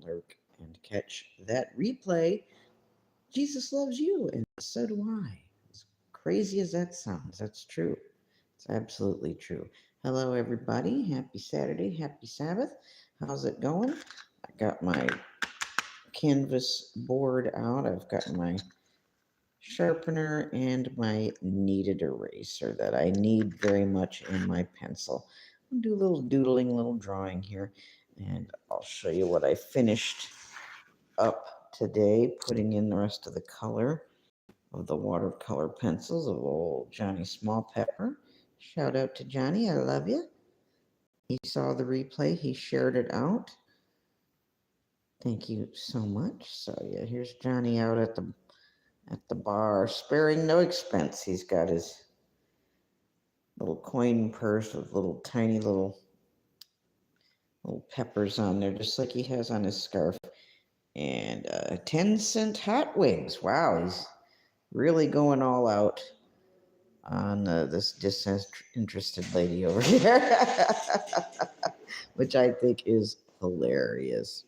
lurk and catch that replay. Jesus loves you, and so do I. As crazy as that sounds, that's true. It's absolutely true. Hello, everybody. Happy Saturday. Happy Sabbath. How's it going? I got my canvas board out. I've got my sharpener and my kneaded eraser that I need very much in my pencil. I'll do a little doodling, little drawing here, and I'll show you what I finished up today, putting in the rest of the color of the watercolor pencils of old Johnny Small Pepper. Shout out to Johnny, I love you. He saw the replay, he shared it out. Thank you so much. So yeah, here's Johnny out at the bar, sparing no expense. He's got his little coin purse with little tiny little peppers on there, just like he has on his scarf. And 10-cent hot wings. Wow, he's really going all out on this disinterested lady over here, which I think is hilarious.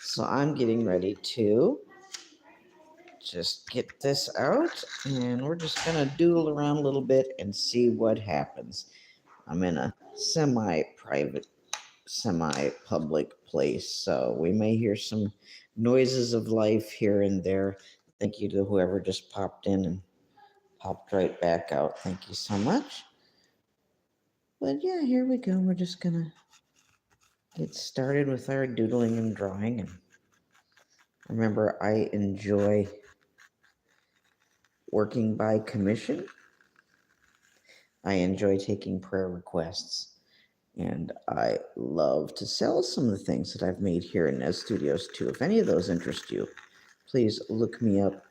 So I'm getting ready to just get this out, and we're just going to doodle around a little bit and see what happens. I'm in a semi-private, semi-public place, so we may hear some noises of life here and there. Thank you to whoever just popped in and popped right back out. Thank you so much. But yeah, here we go. We're just going to get started with our doodling and drawing. And remember, I enjoy working by commission. I enjoy taking prayer requests. And I love to sell some of the things that I've made here in Nez Studios too. If any of those interest you, please look me up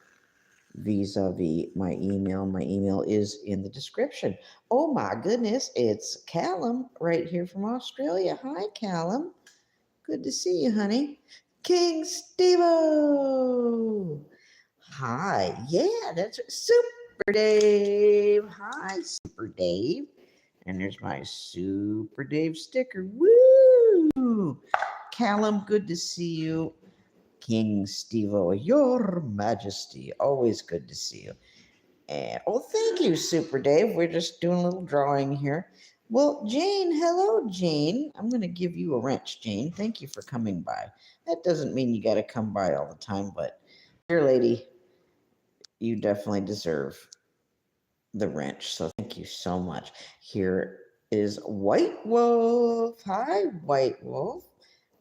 vis-a-vis my email. My email is in the description. Oh my goodness, it's Callum right here from Australia. Hi, Callum. Good to see you, honey. King Stevo. Hi. Yeah, that's Super Dave. Hi, Super Dave. And there's my Super Dave sticker. Woo! Callum, good to see you. King Stevo, your majesty. Always good to see you. And thank you, Super Dave. We're just doing a little drawing here. Well, Jane, hello, Jane. I'm going to give you a wrench, Jane. Thank you for coming by. That doesn't mean you got to come by all the time, but dear lady, you definitely deserve the wrench. So thank you so much. Here is White Wolf. Hi, White Wolf.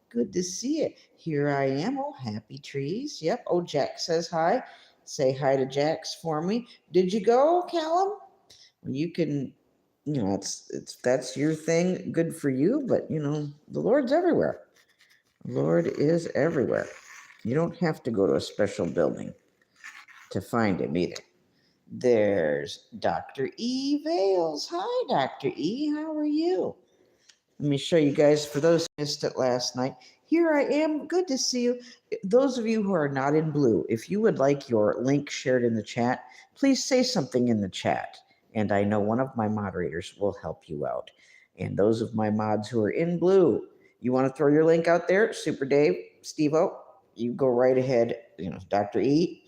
Good to see you. Here I am. Oh, happy trees. Yep. Oh, Jack says hi. Say hi to Jax for me. Did you go, Callum? Well, you can, it's that's your thing. Good for you. But the Lord's everywhere. The Lord is everywhere. You don't have to go to a special building to find him either. There's Dr. E. Vales. Hi, Dr. E. How are you? Let me show you guys, for those who missed it last night. Here I am. Good to see you. Those of you who are not in blue, if you would like your link shared in the chat, please say something in the chat, and I know one of my moderators will help you out. And those of my mods who are in blue, you want to throw your link out there? Super Dave, Steve-O, you go right ahead. Dr. E.,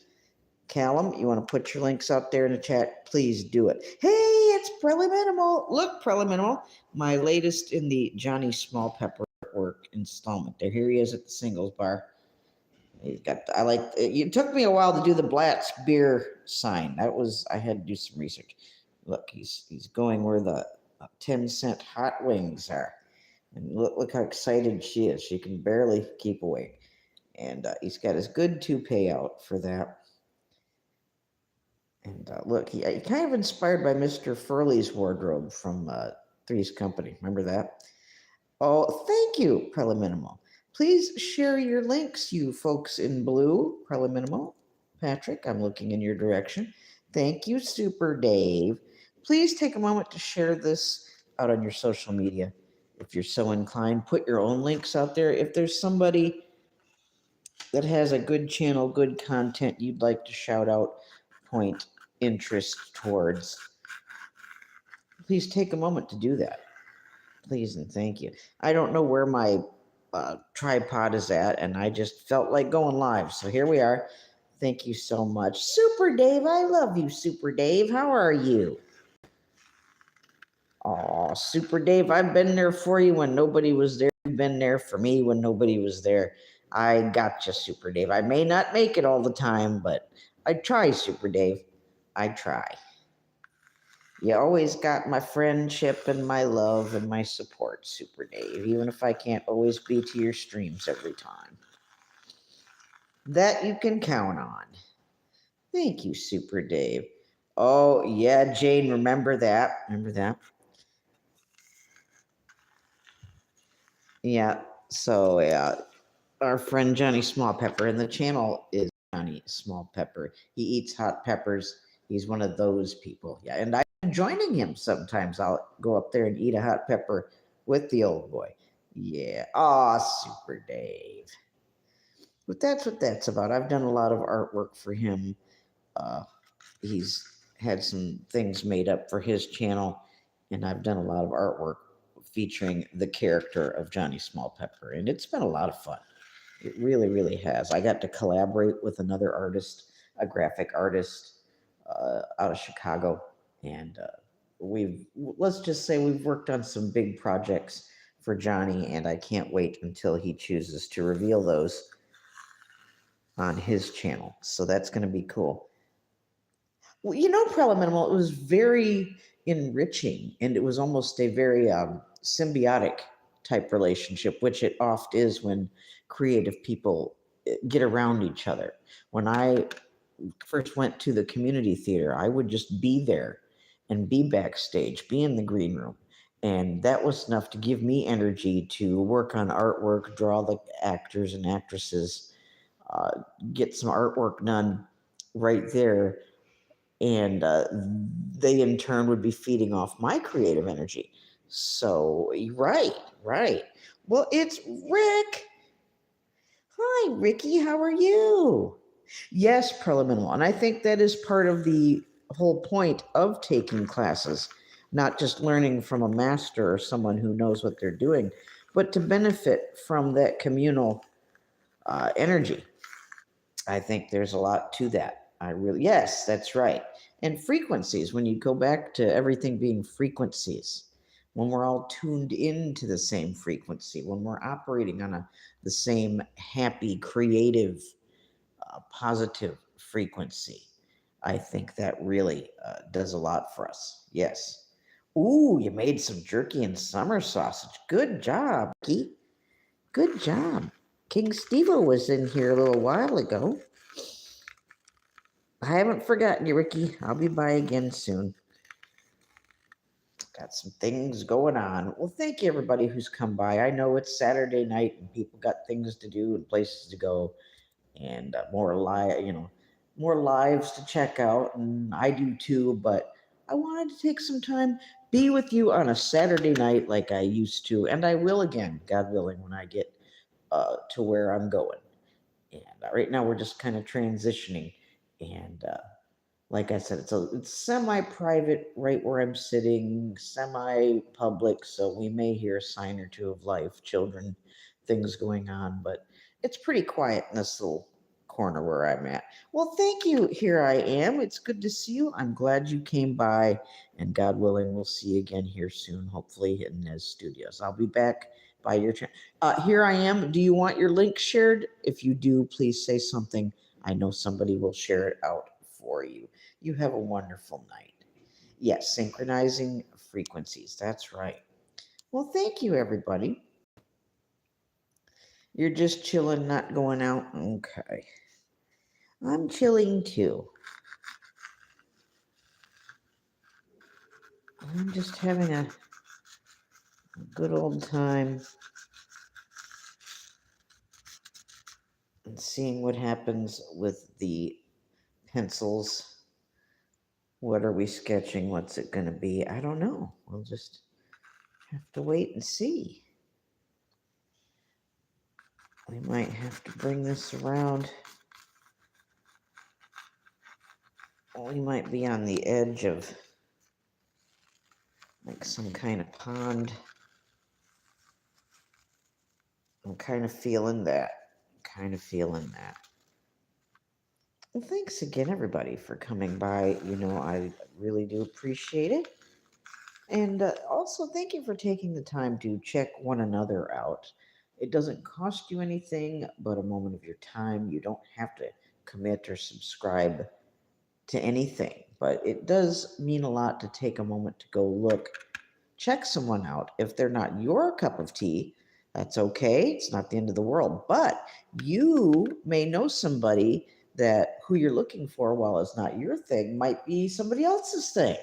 Callum, you want to put your links out there in the chat? Please do it. Hey, it's Preliminal. Look, Preliminal, my latest in the Johnny Small Pepper work installment. There, here he is at the singles bar. He's got. It took me a while to do the Blatz beer sign. I had to do some research. Look, he's going where the 10-cent hot wings are, and look how excited she is. She can barely keep awake, and he's got his good toupee out for that. And look, he kind of inspired by Mr. Furley's wardrobe from Three's Company. Remember that? Oh, thank you, Preliminal. Please share your links, you folks in blue. Preliminal. Patrick, I'm looking in your direction. Thank you, Super Dave. Please take a moment to share this out on your social media. If you're so inclined, put your own links out there. If there's somebody that has a good channel, good content you'd like to shout out, point interest towards, please take a moment to do that. Please and thank you. I don't know where my tripod is at, and I just felt like going live. So here we are. Thank you so much. Super Dave, I love you, Super Dave. How are you? Oh, Super Dave, I've been there for you when nobody was there. You've been there for me when nobody was there. I got you, Super Dave. I may not make it all the time, but I try, Super Dave. I try. You always got my friendship and my love and my support, Super Dave, even if I can't always be to your streams every time. That you can count on. Thank you, Super Dave. Oh, yeah, Jane, remember that. Remember that? Yeah, so yeah, our friend Johnny Small Pepper, and the channel is Johnny Small Pepper. He eats hot peppers. He's one of those people. Yeah, and I'm joining him sometimes. I'll go up there and eat a hot pepper with the old boy. Yeah. Aw, Super Dave. But that's what that's about. I've done a lot of artwork for him. Uh, he's had some things made up for his channel, and I've done a lot of artwork featuring the character of Johnny Small Pepper, and it's been a lot of fun. It really, really has. I got to collaborate with another artist, a graphic artist out of Chicago, and let's just say we've worked on some big projects for Johnny, and I can't wait until he chooses to reveal those on his channel. So that's going to be cool. Well, Prella Minimal, it was very enriching, and it was almost a very symbiotic type relationship, which it oft is when creative people get around each other. When I first went to the community theater, I would just be there and be backstage, be in the green room. And that was enough to give me energy to work on artwork, draw the actors and actresses, uh, get some artwork done right there, and they in turn would be feeding off my creative energy. So, right, right. Well, it's Rick. Hi, Ricky. How are you? Yes, preliminary. And I think that is part of the whole point of taking classes, not just learning from a master or someone who knows what they're doing, but to benefit from that communal energy. I think there's a lot to that. Yes, that's right. And frequencies, when you go back to everything being frequencies, when we're all tuned into the same frequency, when we're operating on the same happy, creative, positive frequency, I think that really does a lot for us. Yes. Ooh, you made some jerky and summer sausage. Good job, Keith. Good job. King Stevo was in here a little while ago. I haven't forgotten you, Ricky. I'll be by again soon. Got some things going on. Well, thank you, everybody who's come by. I know it's Saturday night and people got things to do and places to go, and more lives to check out, and I do too. But I wanted to take some time, be with you on a Saturday night like I used to, and I will again, God willing, when I get to where I'm going. And right now we're just kind of transitioning, and like I said, it's semi-private right where I'm sitting, semi-public, so we may hear a sign or two of life, children, things going on, but it's pretty quiet in this little corner where I'm at. Well, thank you. Here I am. It's good to see you. I'm glad you came by, and God willing, we'll see you again here soon, hopefully in Nez Studios. I'll be back by your channel. Here I am. Do you want your link shared? If you do, please say something. I know somebody will share it out for you. You have a wonderful night. Yes, synchronizing frequencies. That's right. Well, thank you, everybody. You're just chilling, not going out? Okay. I'm chilling too. I'm just having a good old time and seeing what happens with the pencils. What are we sketching? What's it going to be? I don't know. We'll just have to wait and see. We might have to bring this around. We might be on the edge of like some kind of pond. I'm kind of feeling that. Kind of feeling that. Well, thanks again, everybody, for coming by. I really do appreciate it. And also, thank you for taking the time to check one another out. It doesn't cost you anything but a moment of your time. You don't have to commit or subscribe to anything, but it does mean a lot to take a moment to go check someone out. If they're not your cup of tea, that's okay. It's not the end of the world. But you may know somebody that who you're looking for, while it's not your thing, might be somebody else's thing.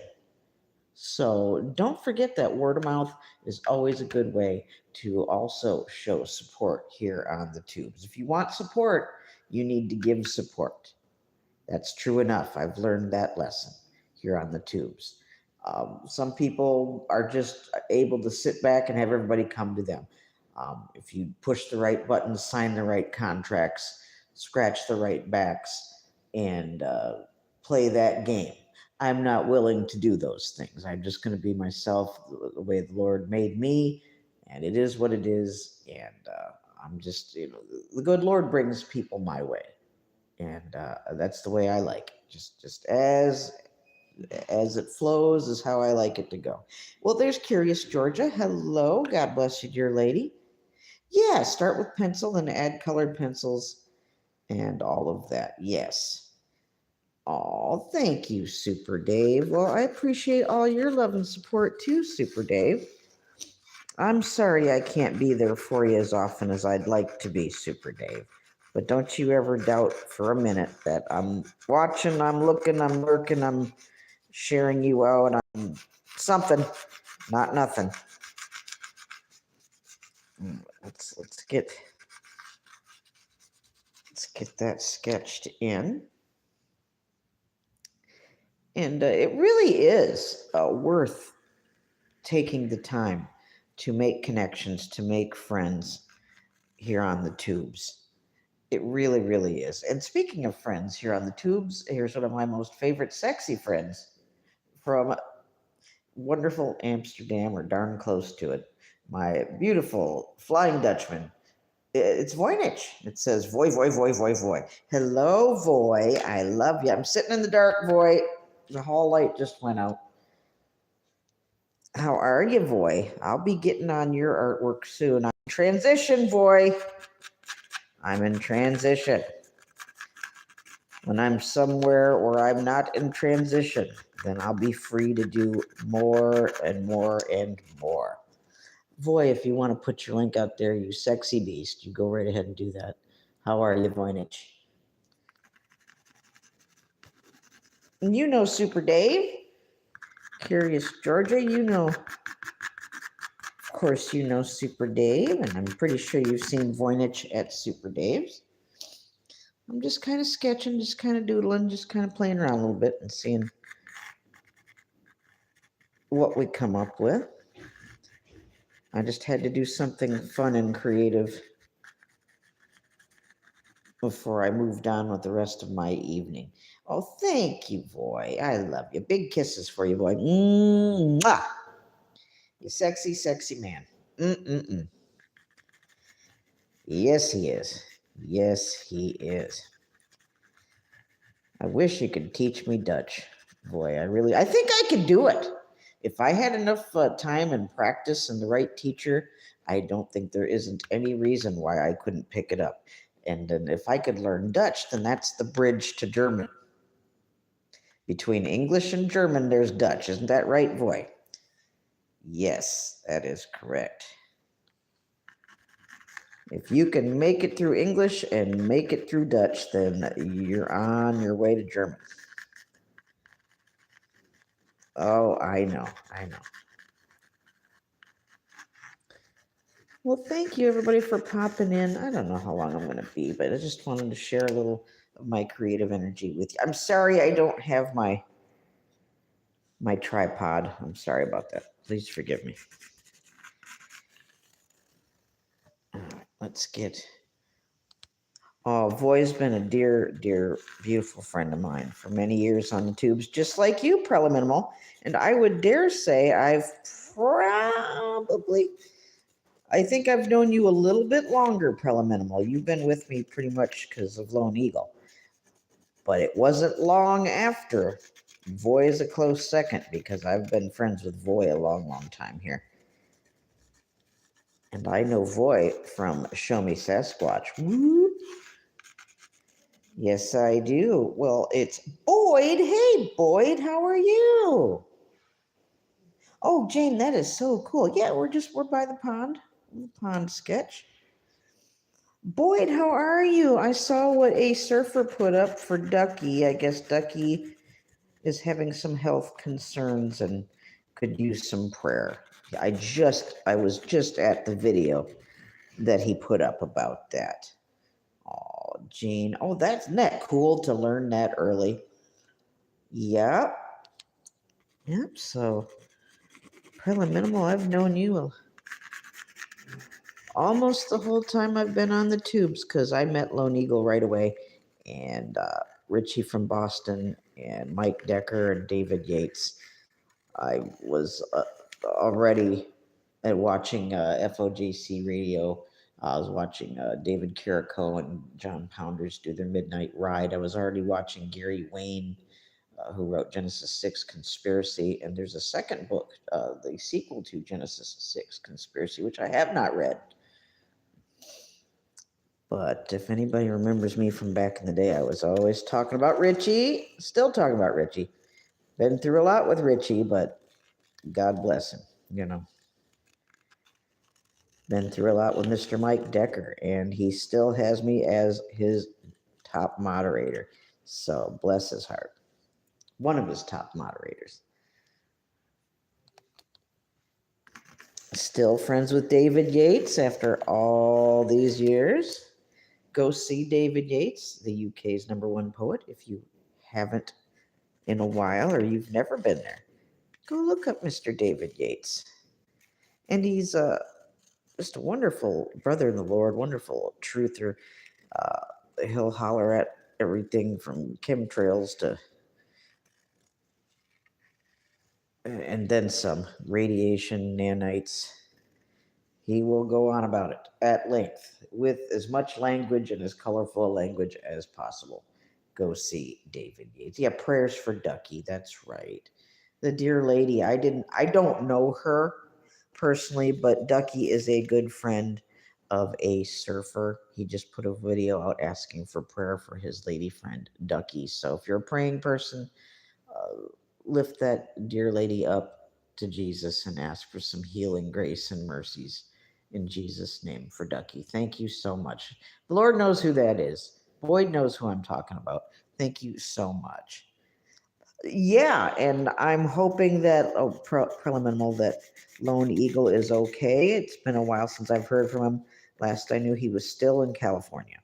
So don't forget that word of mouth is always a good way to also show support here on the tubes. If you want support, you need to give support. That's true enough. I've learned that lesson here on the tubes. Some people are just able to sit back and have everybody come to them. If you push the right buttons, sign the right contracts, scratch the right backs, and play that game. I'm not willing to do those things. I'm just going to be myself the way the Lord made me, and it is what it is. And I'm just, the good Lord brings people my way, and that's the way I like it. Just as it flows is how I like it to go. Well, there's Curious Georgia. Hello, God bless you, dear lady. Yeah, start with pencil and add colored pencils and all of that. Yes. Oh, thank you, Super Dave. Well, I appreciate all your love and support too, Super Dave. I'm sorry I can't be there for you as often as I'd like to be, Super Dave. But don't you ever doubt for a minute that I'm watching, I'm looking, I'm lurking, I'm sharing you out, I'm something, not nothing. Let's get that sketched in. And it really is worth taking the time to make connections, to make friends here on the tubes. It really, really is. And speaking of friends here on the tubes, here's one of my most favorite sexy friends from wonderful Amsterdam, or darn close to it. My beautiful Flying Dutchman. It's Voynich. It says, Voy, Voy, Voy, Voy, Voy. Hello, Voy. I love you. I'm sitting in the dark, Voy. The hall light just went out. How are you, Voy? I'll be getting on your artwork soon. I'm in transition, Voy. I'm in transition. When I'm somewhere where I'm not in transition, then I'll be free to do more and more and more. Voy, if you want to put your link out there, you sexy beast, you go right ahead and do that. How are you, Voynich? And you know Super Dave. Curious Georgia, of course, you know Super Dave, and I'm pretty sure you've seen Voynich at Super Dave's. I'm just kind of sketching, just kind of doodling, just kind of playing around a little bit and seeing what we come up with. I just had to do something fun and creative before I moved on with the rest of my evening. Oh, thank you, Voy. I love you. Big kisses for you, Voy. Mwah! You sexy, sexy man. Mm-mm-mm. Yes, he is. Yes, he is. I wish you could teach me Dutch. Boy, I think I could do it. If I had enough time and practice and the right teacher, I don't think there isn't any reason why I couldn't pick it up. And then if I could learn Dutch, then that's the bridge to German. Between English and German, there's Dutch. Isn't that right, Voy? Yes, that is correct. If you can make it through English and make it through Dutch, then you're on your way to German. Oh, I know. Well, thank you, everybody, for popping in. I don't know how long I'm going to be, but I just wanted to share a little of my creative energy with you. I'm sorry I don't have my tripod. I'm sorry about that. Please forgive me. All right, let's get... Oh, Voy's been a dear, dear, beautiful friend of mine for many years on the tubes, just like you, Preliminal. And I would dare say I've probably... I think I've known you a little bit longer, Preliminal. You've been with me pretty much because of Lone Eagle. But it wasn't long after. Voy is a close second because I've been friends with Voy a long, long time here. And I know Voy from Show Me Sasquatch. Woo! Yes, I do. Well, it's Boyd. Hey, Boyd, how are you? Oh, Jane, that is so cool. Yeah, we're by the pond sketch. Boyd, how are you? I saw what a surfer put up for Ducky. I guess Ducky is having some health concerns and could use some prayer. I was just at the video that he put up about that. Oh, Gene. Oh, that's net cool to learn that early. Yep. Yep. So, Preliminal, I've known you almost the whole time I've been on the tubes because I met Lone Eagle right away, and Richie from Boston, and Mike Decker, and David Yates. I was already at watching FOJC radio. I was watching David Carrico and John Pounders do their midnight ride. I was already watching Gary Wayne, who wrote Genesis 6 Conspiracy. And there's a second book, the sequel to Genesis 6 Conspiracy, which I have not read. But if anybody remembers me from back in the day, I was always talking about Richie. Still talking about Richie. Been through a lot with Richie, but God bless him, you know. Been through a lot with Mr. Mike Decker, and he still has me as his top moderator. So bless his heart. One of his top moderators. Still friends with David Yates after all these years. Go see David Yates, the UK's #1 poet, if you haven't in a while or you've never been there. Go look up Mr. David Yates. And he's just a wonderful brother in the Lord, wonderful truther. He'll holler at everything from chemtrails to, and then some, radiation, nanites. He will go on about it at length with as much language and as colorful a language as possible. Go see David Yates. Yeah, prayers for Ducky. That's right. The dear lady. I don't know her personally, but Ducky is a good friend of a surfer. He just put a video out asking for prayer for his lady friend Ducky. So if you're a praying person, lift that dear lady up to Jesus and ask for some healing grace and mercies in Jesus' name for Ducky. Thank you so much. The Lord knows who that is. Boyd knows who I'm talking about. Thank you so much. Yeah, and I'm hoping that Preliminal that Lone Eagle is okay. It's been a while since I've heard from him. Last I knew, he was still in California.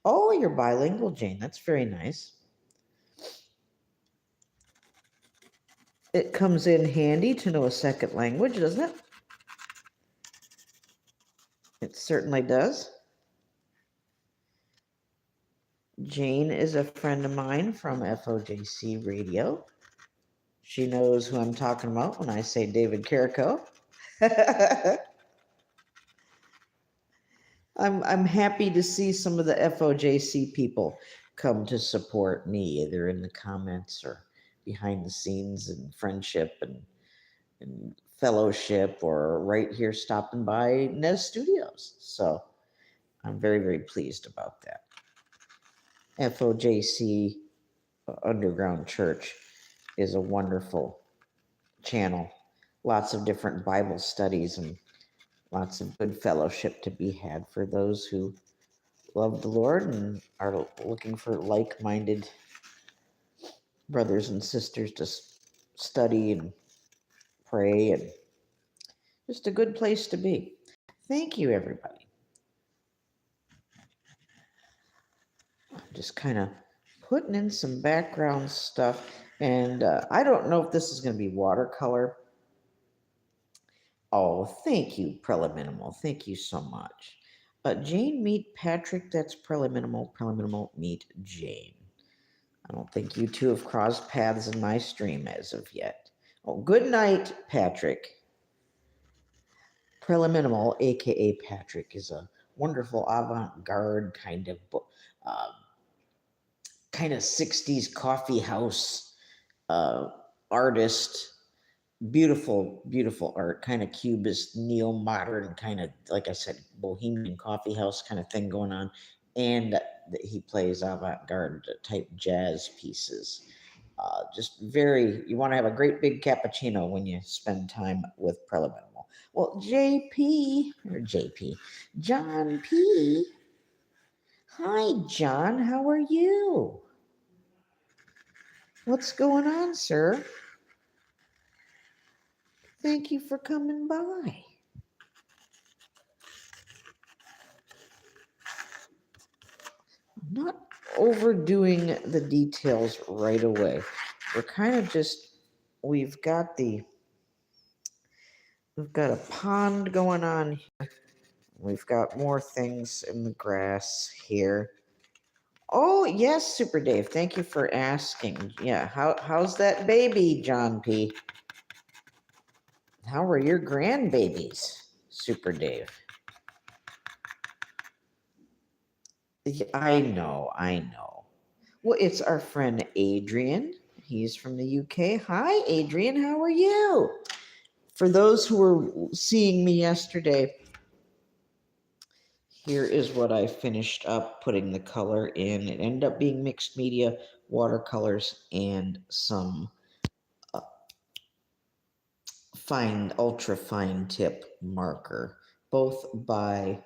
Oh, you're bilingual, Jane. That's very nice. It comes in handy to know a second language, doesn't it? It certainly does. Jane is a friend of mine from FOJC Radio. She knows who I'm talking about when I say David Carrico. I'm happy to see some of the FOJC people come to support me, either in the comments or behind the scenes, and friendship and fellowship, or right here stopping by Nez Studios. So I'm very, very pleased about that. FOJC Underground Church is a wonderful channel. Lots of different Bible studies and lots of good fellowship to be had for those who love the Lord and are looking for like-minded brothers and sisters to study and pray, and just a good place to be. Thank you, everybody. Just kind of putting in some background stuff, and I don't know if this is going to be watercolor. Oh, thank you, Preliminal. Thank you so much. Jane meet Patrick. That's Preliminal. Preliminal meet Jane. I don't think you two have crossed paths in my stream as of yet. Oh, good night, Patrick. Preliminal, aka Patrick, is a wonderful avant-garde uh, kind of 60s coffee house artist. Beautiful, beautiful art, kind of cubist, neo-modern, kind of, like I said, bohemian coffee house kind of thing going on. And he plays avant-garde type jazz pieces. Just very, you want to have a great big cappuccino when you spend time with Preliminal. Well, John P. Hi, John, how are you? What's going on, sir? Thank you for coming by. Not overdoing the details right away. We're kind of just, we've got a pond going on here. We've got more things in the grass here. Oh, yes, Super Dave. Thank you for asking. Yeah, how's that baby, John P? How are your grandbabies, Super Dave? Yeah, I know. Well, it's our friend Adrian. He's from the UK. Hi, Adrian. How are you? For those who were seeing me yesterday, here is what I finished up putting the color in. It ended up being mixed media, watercolors, and some ultra fine tip marker, both by,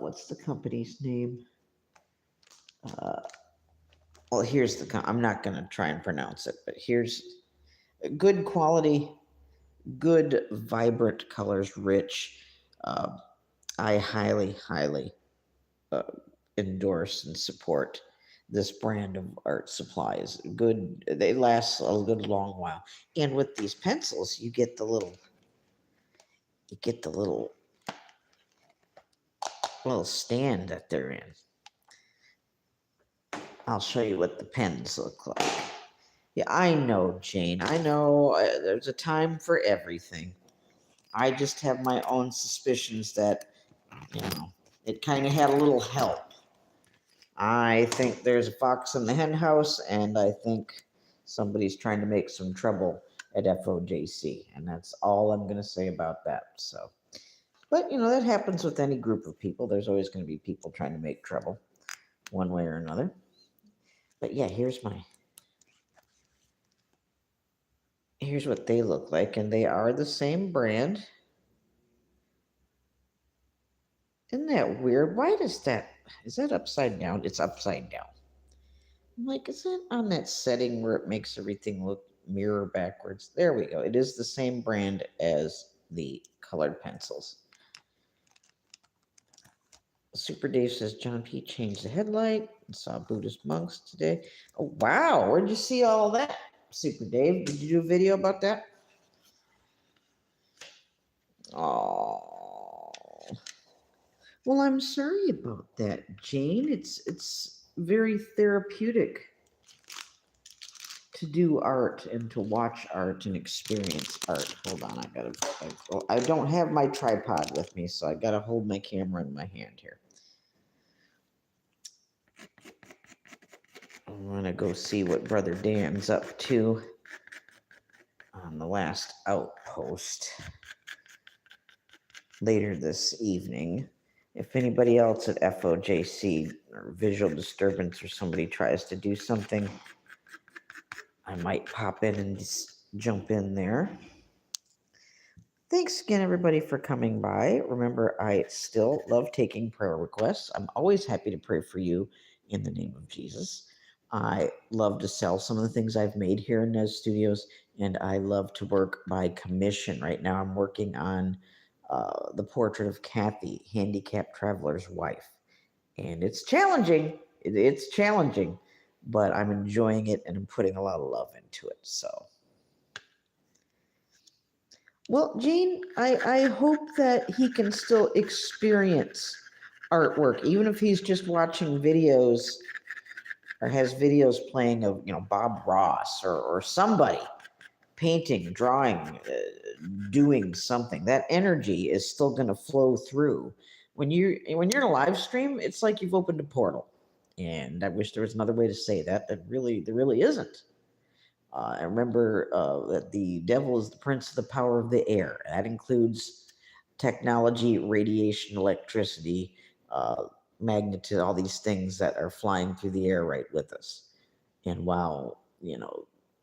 what's the company's name? Well, here's I'm not going to try and pronounce it, but here's good quality, good, vibrant colors, rich. I highly, highly endorse and support this brand of art supplies. Good, they last a good long while. And with these pencils, you get the little stand that they're in. I'll show you what the pens look like. Yeah, I know, Jane. I know there's a time for everything. I just have my own suspicions that, it kind of had a little help. I think there's a fox in the hen house, and I think somebody's trying to make some trouble at FOJC, and that's all I'm going to say about that. So, but that happens with any group of people. There's always going to be people trying to make trouble, one way or another. But yeah, here's what they look like, and they are the same brand. Isn't that weird? Why is that upside down? It's upside down. I'm like, is that on that setting where it makes everything look mirror backwards? There we go. It is the same brand as the colored pencils. Super Dave says John P. changed the headlight and saw Buddhist monks today. Oh, wow. Where'd you see all that, Super Dave? Did you do a video about that? Oh. Well, I'm sorry about that, Jane. It's very therapeutic to do art and to watch art and experience art. Hold on, I don't have my tripod with me, so I gotta hold my camera in my hand here. I'm gonna go see what Brother Dan's up to on the last outpost later this evening. If anybody else at FOJC or Visual Disturbance or somebody tries to do something, I might pop in and just jump in there. Thanks again, everybody, for coming by. Remember, I still love taking prayer requests. I'm always happy to pray for you in the name of Jesus. I love to sell some of the things I've made here in Nez Studios, and I love to work by commission. Right now, I'm working on the portrait of Kathy, handicapped traveler's wife. And it's challenging. It's challenging, but I'm enjoying it, and I'm putting a lot of love into it. So. Well, Gene, I hope that he can still experience artwork, even if he's just watching videos or has videos playing of, Bob Ross or somebody painting, drawing, doing something. That energy is still going to flow through. When you're in a live stream, it's like you've opened a portal. And I wish there was another way to say that. There really isn't. I remember that the devil is the prince of the power of the air. That includes technology, radiation, electricity, magnetism, all these things that are flying through the air right with us. And while,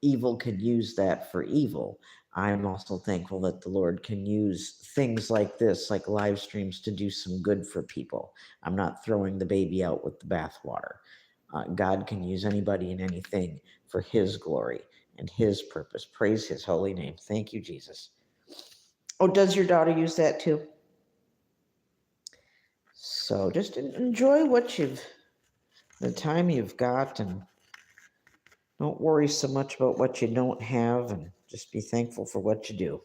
evil could use that for evil, I'm also thankful that the Lord can use things like this, like live streams, to do some good for people. I'm not throwing the baby out with the bathwater. God can use anybody and anything for His glory and His purpose. Praise His holy name. Thank you, Jesus. Oh, does your daughter use that too? So just enjoy the time you've got, and don't worry so much about what you don't have, and just be thankful for what you do.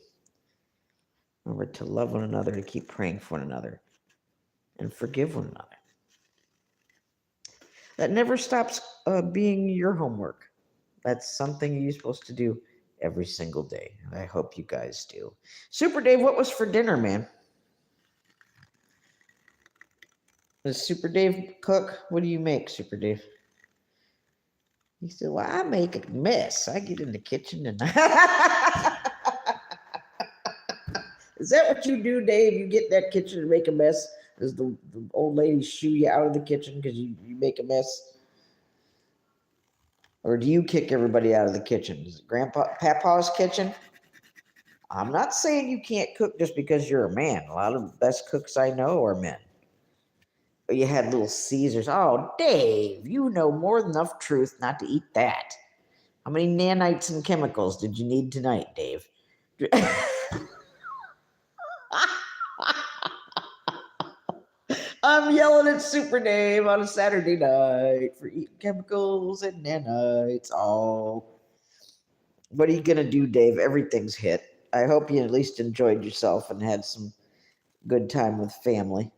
Remember to love one another, to keep praying for one another, and forgive one another. That never stops being your homework. That's something you're supposed to do every single day, and I hope you guys do. Super Dave, what was for dinner, man? Does Super Dave cook? What do you make, Super Dave? He said, well, I make a mess. I get in the kitchen and Is that what you do, Dave? You get in that kitchen and make a mess? Does the old lady shoo you out of the kitchen because you make a mess? Or do you kick everybody out of the kitchen? Is it Papa's kitchen? I'm not saying you can't cook just because you're a man. A lot of the best cooks I know are men. But you had Little Caesars. Oh, Dave, you know more than enough truth not to eat that. How many nanites and chemicals did you need tonight, Dave? I'm yelling at Super Dave on a Saturday night for eating chemicals and nanites. Oh, what are you going to do, Dave? Everything's hit. I hope you at least enjoyed yourself and had some good time with family.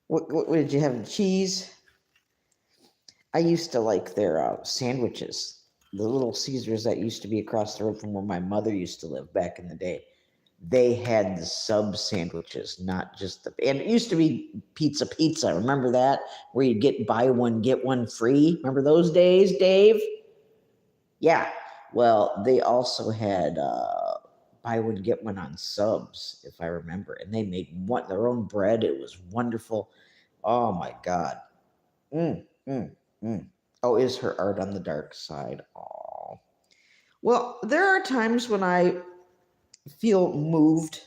What did you have? Cheese? I used to like their sandwiches. The Little Caesars that used to be across the road from where my mother used to live back in the day. They had the sub sandwiches, not just and it used to be pizza. Remember that? Where you buy one, get one free. Remember those days, Dave? Yeah. Well, they also had buy one, get one on subs, if I remember. And they made their own bread. It was wonderful. Oh my God. Oh, is her art on the dark side? Oh. Well, there are times when I feel moved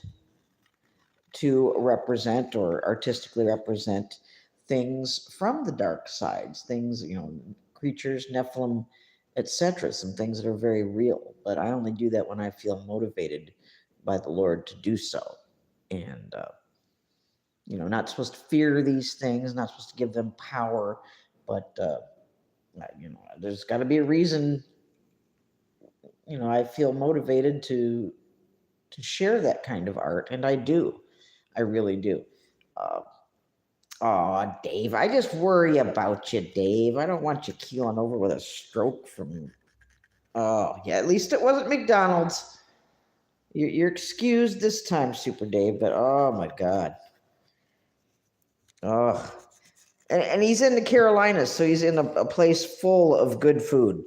to represent or artistically represent things from the dark sides, things, creatures, Nephilim, etc., some things that are very real. But I only do that when I feel motivated by the Lord to do so. And, not supposed to fear these things, not supposed to give them power, but, there's got to be a reason, I feel motivated to share that kind of art, and I do. I really do. Oh, Dave, I just worry about you, Dave. I don't want you keeling over with a stroke from. Oh, yeah, at least it wasn't McDonald's. You're excused this time, Super Dave, but oh my God. Oh. And he's in the Carolinas, so he's in a place full of good food.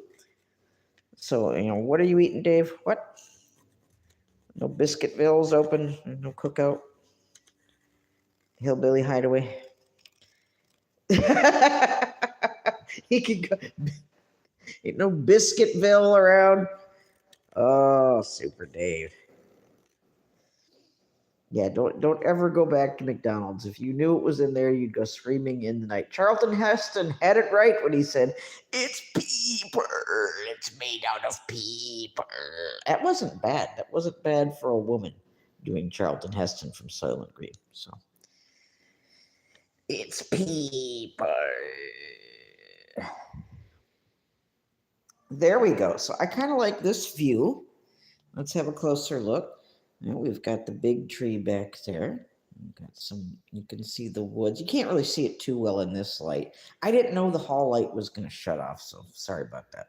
So, what are you eating, Dave? What? No Biscuitville's open? No cookout? Hillbilly Hideaway? He could go. Ain't no Biscuitville around. Oh, Super Dave. Yeah, don't ever go back to McDonald's. If you knew it was in there, you'd go screaming in the night. Charlton Heston had it right when he said, "It's paper. It's made out of paper." That wasn't bad. That wasn't bad for a woman doing Charlton Heston from Soylent Green. So it's paper. There we go. So I kind of like this view. Let's have a closer look. Now we've got the big tree back there. We've got you can see the woods. You can't really see it too well in this light. I didn't know the hall light was going to shut off, so sorry about that.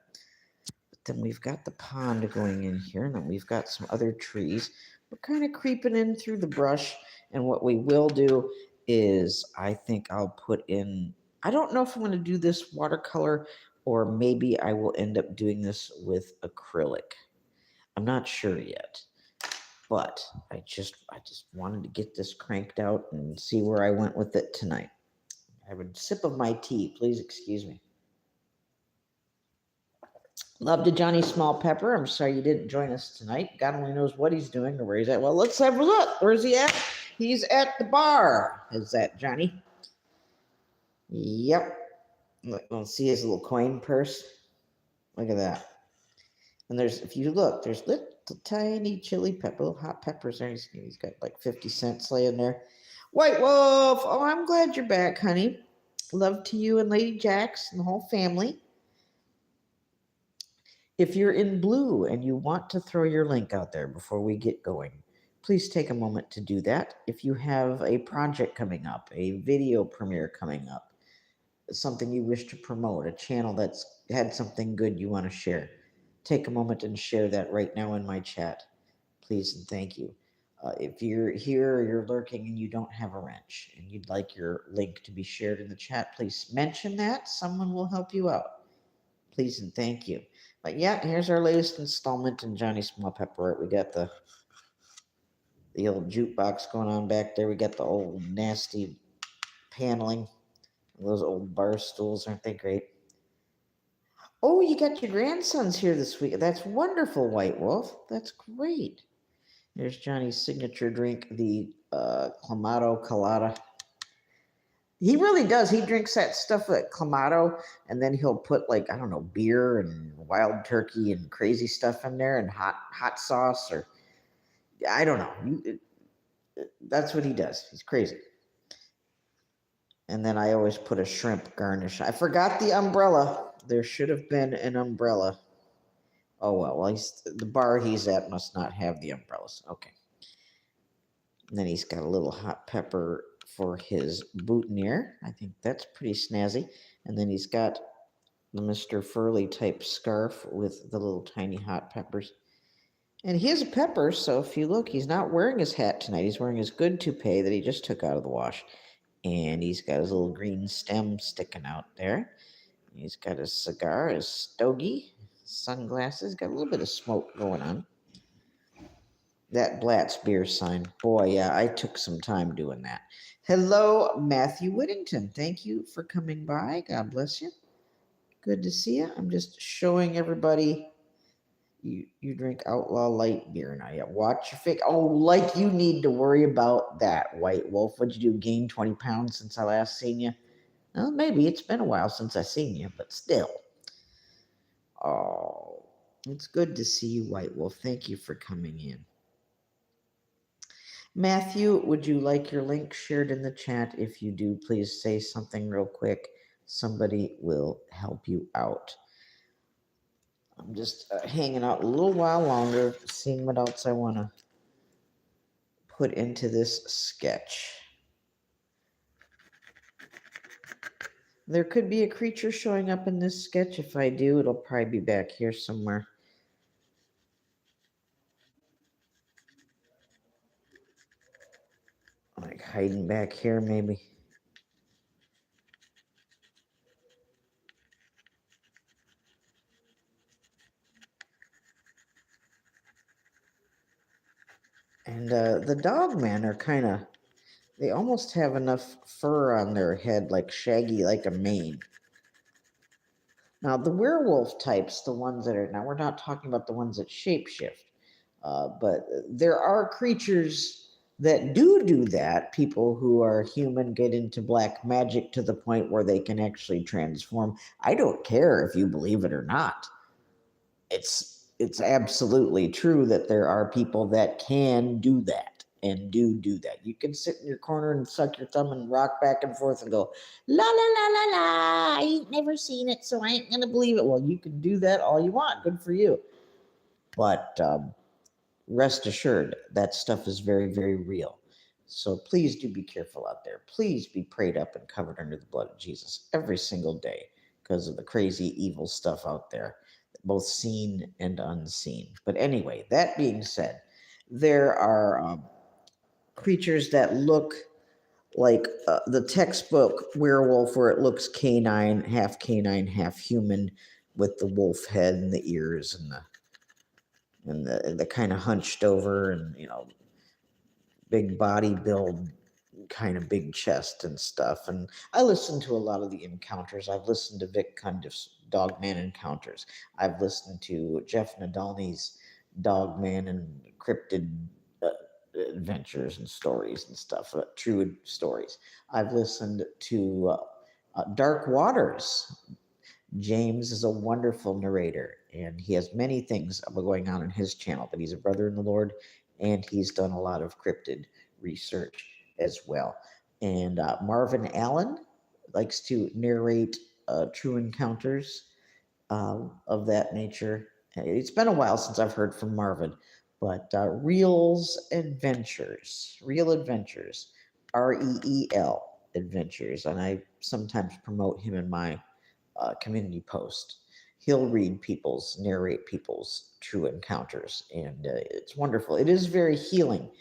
then we've got the pond going in here, and then we've got some other trees. We're kind of creeping in through the brush, and what we will do is I think I'll put in, I don't know if I'm going to do this watercolor or maybe I will end up doing this with acrylic. I'm not sure yet, but I just wanted to get this cranked out and see where I went with it tonight. Have a sip of my tea, please excuse me. Love to Johnny Small Pepper. I'm sorry you didn't join us tonight. God only knows what he's doing or where he's at. Well, let's have a look. Where's he at? He's at the bar. Is that Johnny? Yep. Let's see his little coin purse. Look at that. And there's, if you look, there's little tiny chili pepper, little hot peppers there. He's got like 50 cents laying there. White Wolf. Oh, I'm glad you're back, honey. Love to you and Lady Jax and the whole family. If you're in blue and you want to throw your link out there before we get going, please take a moment to do that. If you have a project coming up, a video premiere coming up, something you wish to promote, a channel that's had something good you want to share, take a moment and share that right now in my chat, please and thank you. If you're here or you're lurking and you don't have a wrench and you'd like your link to be shared in the chat, please mention that. Someone will help you out. Please and thank you. But yeah, here's our latest installment in Johnny Small Pepper. We got the old jukebox going on back there. We got the old nasty paneling. Those old bar stools, aren't they great? Oh, you got your grandsons here this week. That's wonderful, White Wolf. That's great. There's Johnny's signature drink, the Clamato Colada. He really does. He drinks that stuff at Clamato, and then he'll put like, I don't know, beer and wild turkey and crazy stuff in there and hot sauce, or I don't know. That's what he does. He's crazy. And then I always put a shrimp garnish. I forgot the umbrella. There should have been an umbrella. Oh well, the bar he's at must not have the umbrellas. Okay. And then he's got a little hot pepper for his boutonniere. I think that's pretty snazzy. And then he's got the Mr. Furley type scarf with the little tiny hot peppers. And he has a pepper, so if you look, he's not wearing his hat tonight. He's wearing his good toupee that he just took out of the wash. And he's got his little green stem sticking out there. He's got his cigar, his stogie, sunglasses, got a little bit of smoke going on. That Blatz beer sign. Boy, yeah, I took some time doing that. Hello, Matthew Whittington. Thank you for coming by. God bless you. Good to see you. I'm just showing everybody you drink Outlaw Light beer now. Yeah, watch your face. Oh, like you need to worry about that, White Wolf. What'd you do, gain 20 pounds since I last seen you? Well, maybe it's been a while since I seen you, but still. Oh, it's good to see you, White Wolf. Thank you for coming in. Matthew, would you like your link shared in the chat? If you do, please say something real quick. Somebody will help you out. I'm just hanging out a little while longer, seeing what else I want to put into this sketch. There could be a creature showing up in this sketch. If I do, it'll probably be back here somewhere. Like hiding back here, maybe. And the dogmen are kind of, they almost have enough fur on their head, like shaggy, like a mane. Now, the werewolf types, the ones that are, now we're not talking about the ones that shapeshift, but there are creatures that do that. People who are human get into black magic to the point where they can actually transform. I don't care if you believe it or not. It's absolutely true that there are people that can do that and do that. You can sit in your corner and suck your thumb and rock back and forth and go, la, la, la, la, la. I ain't never seen it, so I ain't going to believe it. Well, you can do that all you want. Good for you. But rest assured, that stuff is very, very real. So please do be careful out there. Please be prayed up and covered under the blood of Jesus every single day because of the crazy, evil stuff out there both seen and unseen. But anyway, that being said, there are creatures that look like the textbook werewolf, where it looks canine, half human, with the wolf head and the ears and the kind of hunched over, and big body build, kind of big chest and stuff. And I listened to a lot of the encounters. I've listened to Vic Cundiff's Dogman Encounters. I've listened to Jeff Nadolny's Dogman and Cryptid adventures and stories and stuff, true stories. I've listened to Dark Waters. James is a wonderful narrator, and he has many things going on his channel, but he's a brother in the Lord, and he's done a lot of cryptid research as well. And Marvin Allen likes to narrate true encounters of that nature. It's been a while since I've heard from Marvin, but Reel Adventures, REEL Adventures, and I sometimes promote him in my community post. He'll narrate people's true encounters, and it's wonderful. It is very healing.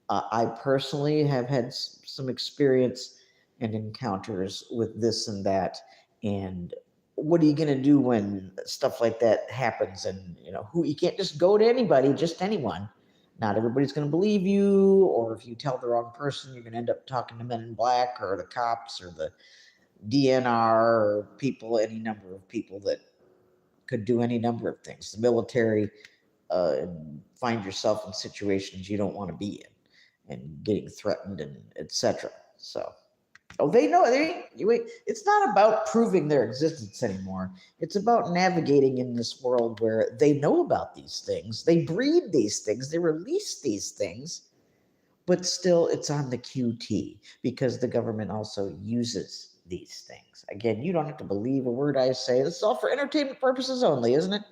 I personally have had some experience and encounters with this and that, and what are you going to do when stuff like that happens? And you can't just go to anybody, just anyone. Not everybody's going to believe you, or if you tell the wrong person, you're going to end up talking to Men in Black or the cops or the DNR or any number of people that could do any number of things. The military, and find yourself in situations you don't want to be in, and getting threatened, and etc. So, they know. It's not about proving their existence anymore. It's about navigating in this world where they know about these things, they breed these things, they release these things, but still it's on the QT, because the government also uses these things. Again, you don't have to believe a word I say. This is all for entertainment purposes only, isn't it?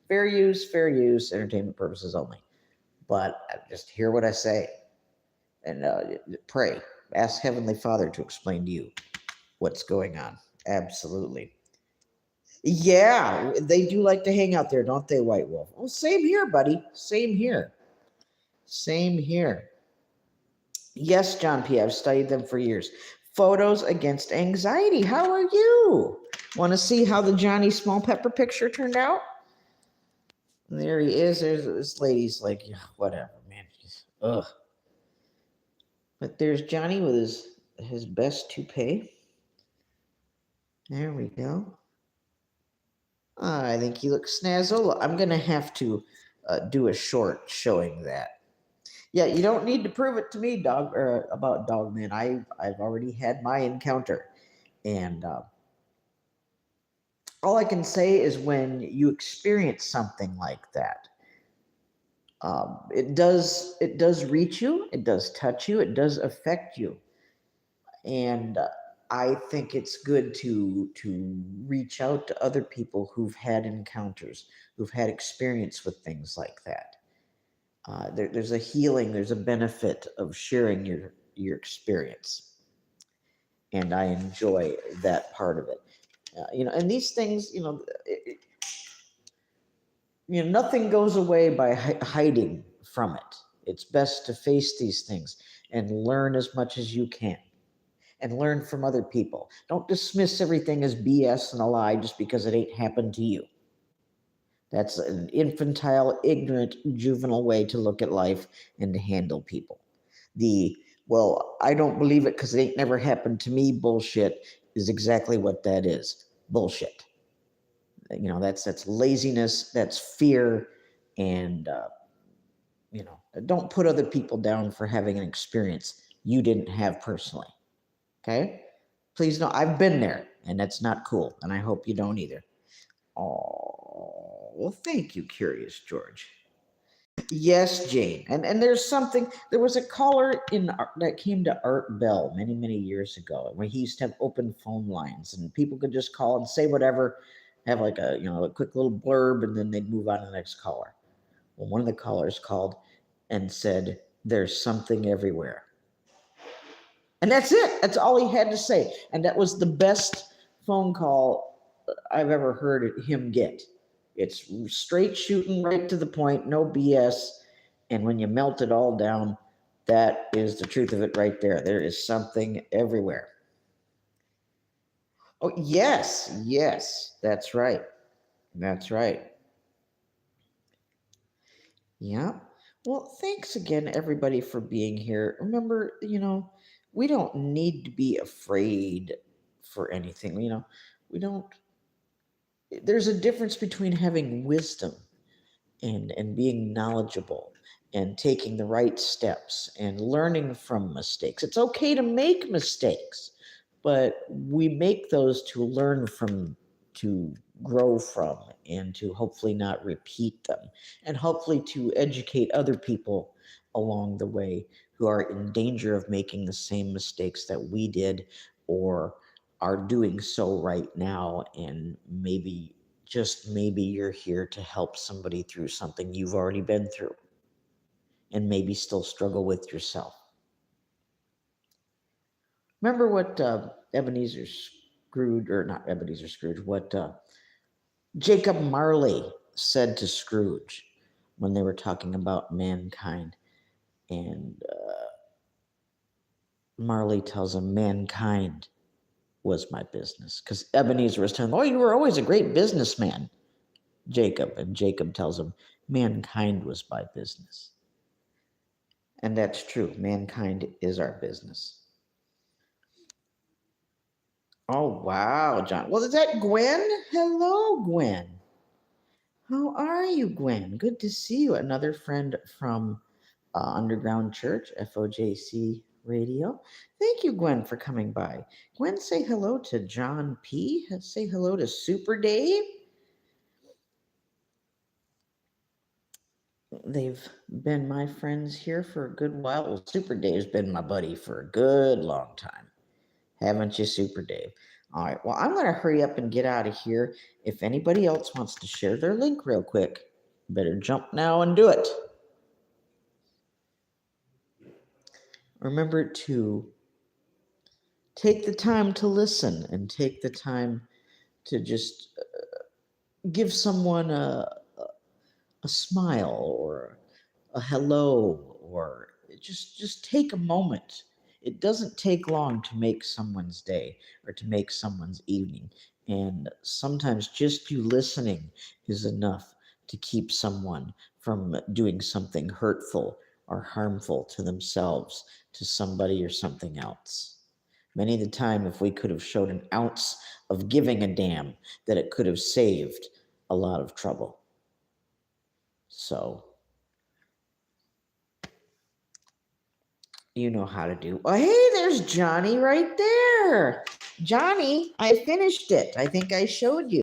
Fair use, entertainment purposes only. But just hear what I say, and pray. Ask Heavenly Father to explain to you what's going on. Absolutely. Yeah, they do like to hang out there, don't they, White Wolf? Well, same here, buddy. Same here. Same here. Yes, John P. I've studied them for years. Photos against anxiety. How are you? Want to see how the Johnny Small Pepper picture turned out? There he is. There's this lady's like, whatever, man. Ugh. But there's Johnny with his best toupee. There we go. I think he looks snazzola. I'm gonna have to do a short showing that. Yeah, you don't need to prove it to me, about Dogman. I've already had my encounter, and all I can say is when you experience something like that, it does reach you, it does touch you, it does affect you, and I think it's good to reach out to other people who've had encounters, who've had experience with things like that. There's a healing, there's a benefit of sharing your experience, and I enjoy that part of it. And these things, nothing goes away by hiding from it. It's best to face these things and learn as much as you can, and learn from other people. Don't dismiss everything as BS and a lie just because it ain't happened to you. That's an infantile, ignorant, juvenile way to look at life and to handle people. Well, I don't believe it because it ain't never happened to me bullshit is exactly what that is. Bullshit. That's laziness, that's fear, and don't put other people down for having an experience you didn't have personally. Okay? Please know I've been there, and that's not cool, and I hope you don't either. Oh, well, thank you, Curious George. Yes, Jane. And there was a caller that came to Art Bell many years ago, where he used to have open phone lines, and people could just call and say whatever, have like a quick little blurb, and then they'd move on to the next caller. Well, one of the callers called and said, "There's something everywhere." And that's it. That's all he had to say. And that was the best phone call I've ever heard him get. It's straight shooting right to the point, no BS. And when you melt it all down, that is the truth of it right there. There is something everywhere. Oh, yes, yes, that's right. That's right. Yeah. Well, thanks again, everybody, for being here. Remember, we don't need to be afraid for anything. We don't, there's a difference between having wisdom and being knowledgeable and taking the right steps and learning from mistakes. It's okay to make mistakes, but we make those to learn from, to grow from, and to hopefully not repeat them, and hopefully to educate other people along the way who are in danger of making the same mistakes that we did or are doing so right now. And maybe, just maybe, you're here to help somebody through something you've already been through and maybe still struggle with yourself. Remember what Ebenezer Scrooge, or not Ebenezer Scrooge, what Jacob Marley said to Scrooge when they were talking about mankind. And Marley tells him, mankind was my business. Because Ebenezer was telling him, oh, you were always a great businessman, Jacob. And Jacob tells him, mankind was my business. And that's true. Mankind is our business. Oh, wow, John. Well, is that Gwen? Hello, Gwen. How are you, Gwen? Good to see you. Another friend from Underground Church, FOJC Radio. Thank you, Gwen, for coming by. Gwen, say hello to John P. Say hello to Super Dave. They've been my friends here for a good while. Well, Super Dave's been my buddy for a good long time. Haven't you, Super Dave? All right, well, I'm going to hurry up and get out of here. If anybody else wants to share their link real quick, better jump now and do it. Remember to take the time to listen and take the time to just give someone a smile or a hello, or just take a moment. It doesn't take long to make someone's day or to make someone's evening. And sometimes just you listening is enough to keep someone from doing something hurtful or harmful to themselves, to somebody, or something else. Many of the time, if we could have showed an ounce of giving a damn, that it could have saved a lot of trouble. So, you know how to do. Oh, hey, there's Johnny right there. Johnny, I finished it. I think I showed you.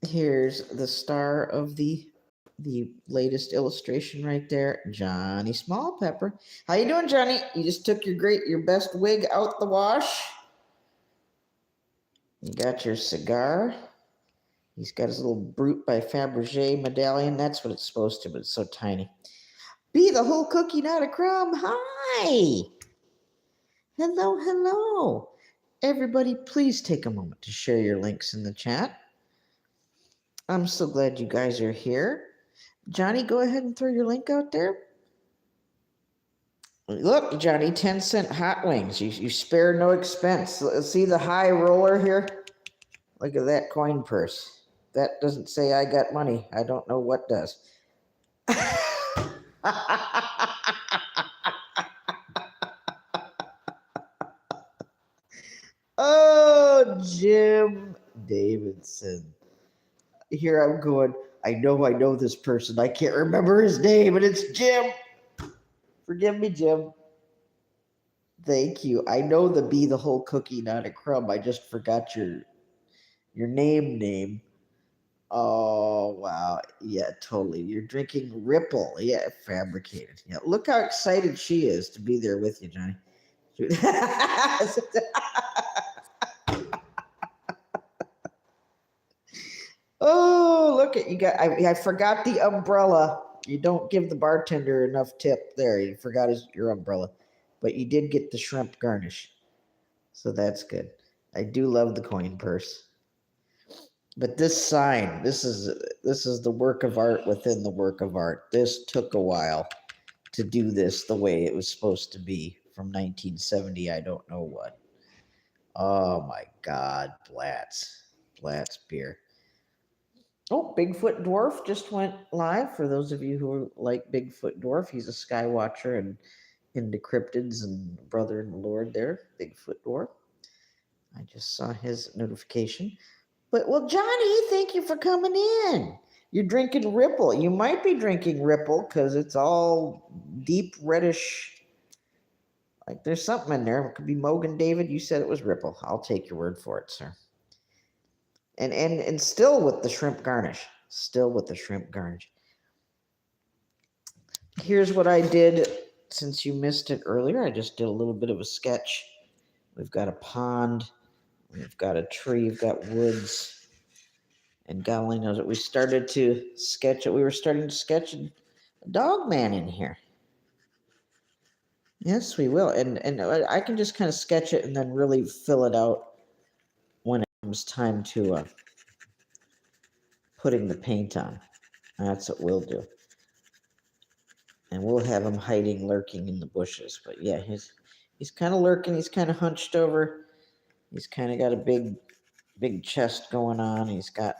Here's the star of the latest illustration right there, Johnny Small Pepper. How you doing, Johnny? You just took your best wig out the wash. You got your cigar. He's got his little Brute by Fabergé medallion. That's what it's supposed to, but it's so tiny. Be the whole cookie, not a crumb. Hi. Hello, hello. Everybody, please take a moment to share your links in the chat. I'm so glad you guys are here. Johnny, go ahead and throw your link out there. Look, Johnny, 10-cent hot wings. You spare no expense. See the high roller here? Look at that coin purse. That doesn't say I got money. I don't know what does. Oh, Jim Davidson. Here I'm going, I know this person. I can't remember his name, and it's Jim. Forgive me, Jim. Thank you. I know the be the whole cookie, not a crumb. I just forgot your name. Oh, wow. Yeah, totally. You're drinking Ripple. Yeah, fabricated. Yeah, look how excited she is to be there with you, Johnny. Oh, look at you got. I forgot the umbrella. You don't give the bartender enough tip there. You forgot your umbrella, but you did get the shrimp garnish, so that's good. I do love the coin purse. But this sign, this is the work of art within the work of art. This took a while to do this the way it was supposed to be from 1970. I don't know what. Oh my God, Blatz beer. Oh, Bigfoot Dwarf just went live. For those of you who like Bigfoot Dwarf, he's a sky watcher and into cryptids and brother in the Lord there, Bigfoot Dwarf. I just saw his notification. But well, Johnny, thank you for coming in. You're drinking Ripple. You might be drinking Ripple because it's all deep reddish. Like there's something in there. It could be Mogan David. You said it was Ripple. I'll take your word for it, sir. And still with the shrimp garnish. Still with the shrimp garnish. Here's what I did since you missed it earlier. I just did a little bit of a sketch. We've got a pond. We've got a tree. We've got woods. And God only knows it. We started to sketch it. We were starting to sketch a dog man in here. Yes, we will. And I can just kind of sketch it and then really fill it out when it comes time to putting the paint on. That's what we'll do. And we'll have him hiding, lurking in the bushes. But yeah, he's kind of lurking. He's kind of hunched over. He's kind of got a big chest going on. He's got,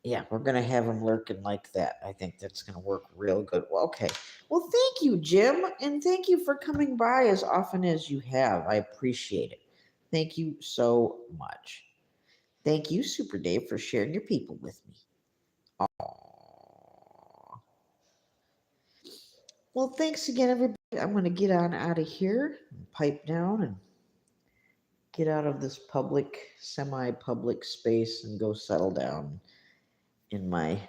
yeah, we're going to have him lurking like that. I think that's going to work real good. Well, okay. Well, thank you, Jim. And thank you for coming by as often as you have. I appreciate it. Thank you so much. Thank you, Super Dave, for sharing your people with me. Aww. Well, thanks again, everybody. I'm going to get on out of here, and pipe down, and get out of this public, semi-public space and go settle down in my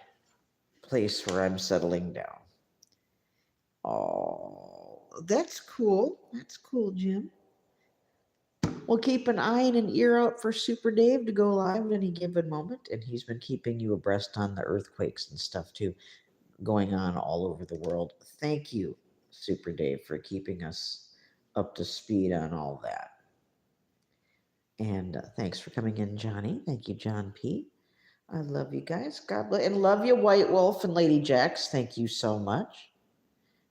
place where I'm settling down. Oh, that's cool. That's cool, Jim. We'll keep an eye and an ear out for Super Dave to go live at any given moment, and he's been keeping you abreast on the earthquakes and stuff too, going on all over the world. Thank you, Super Dave, for keeping us up to speed on all that. And thanks for coming in, Johnny. Thank you, John P. I love you guys. God bless. And love you, White Wolf and Lady Jax. Thank you so much.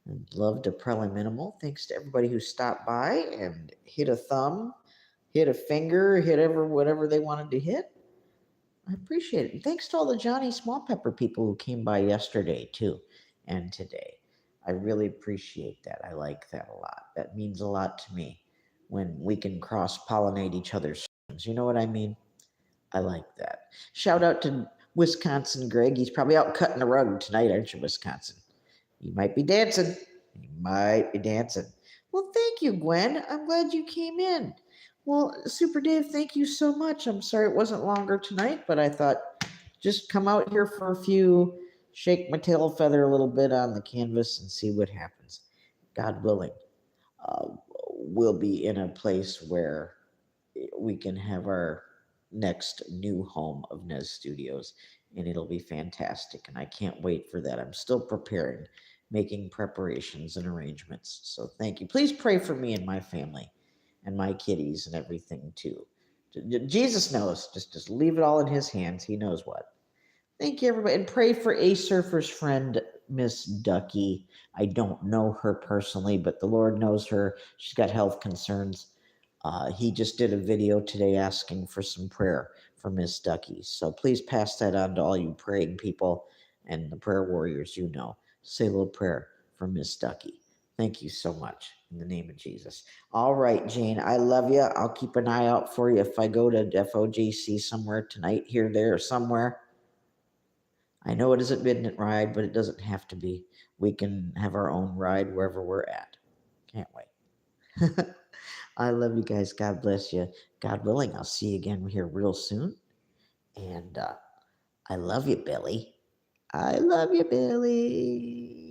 And love to Prella Minimal. Thanks to everybody who stopped by and hit a thumb, hit a finger, hit whatever they wanted to hit. I appreciate it. And thanks to all the Johnny Small Pepper people who came by yesterday too, and today. I really appreciate that. I like that a lot. That means a lot to me when we can cross-pollinate each other's friends. You know what I mean? I like that. Shout out to Wisconsin Greg. He's probably out cutting the rug tonight, aren't you, Wisconsin? You might be dancing. You might be dancing. Well, thank you, Gwen. I'm glad you came in. Well, Super Dave, thank you so much. I'm sorry it wasn't longer tonight, but I thought just come out here for a few, shake my tail feather a little bit on the canvas and see what happens. God willing, we'll be in a place where we can have our next new home of Nez Studios, and it'll be fantastic. And I can't wait for that. I'm still preparing, making preparations and arrangements. So thank you. Please pray for me and my family and my kitties and everything too. Jesus knows. Just leave it all in his hands. He knows what. Thank you, everybody. And pray for A Surfer's friend, Miss Ducky. I don't know her personally, but the Lord knows her. She's got health concerns. He just did a video today asking for some prayer for Miss Ducky. So please pass that on to all you praying people and the prayer warriors you know. Say a little prayer for Miss Ducky. Thank you so much in the name of Jesus. All right, Jane, I love you. I'll keep an eye out for you if I go to FOJC somewhere tonight, here, there, or somewhere. I know it is a midnight ride, but it doesn't have to be. We can have our own ride wherever we're at. Can't wait. I love you guys. God bless you. God willing, I'll see you again here real soon. And I love you, Billy. I love you, Billy.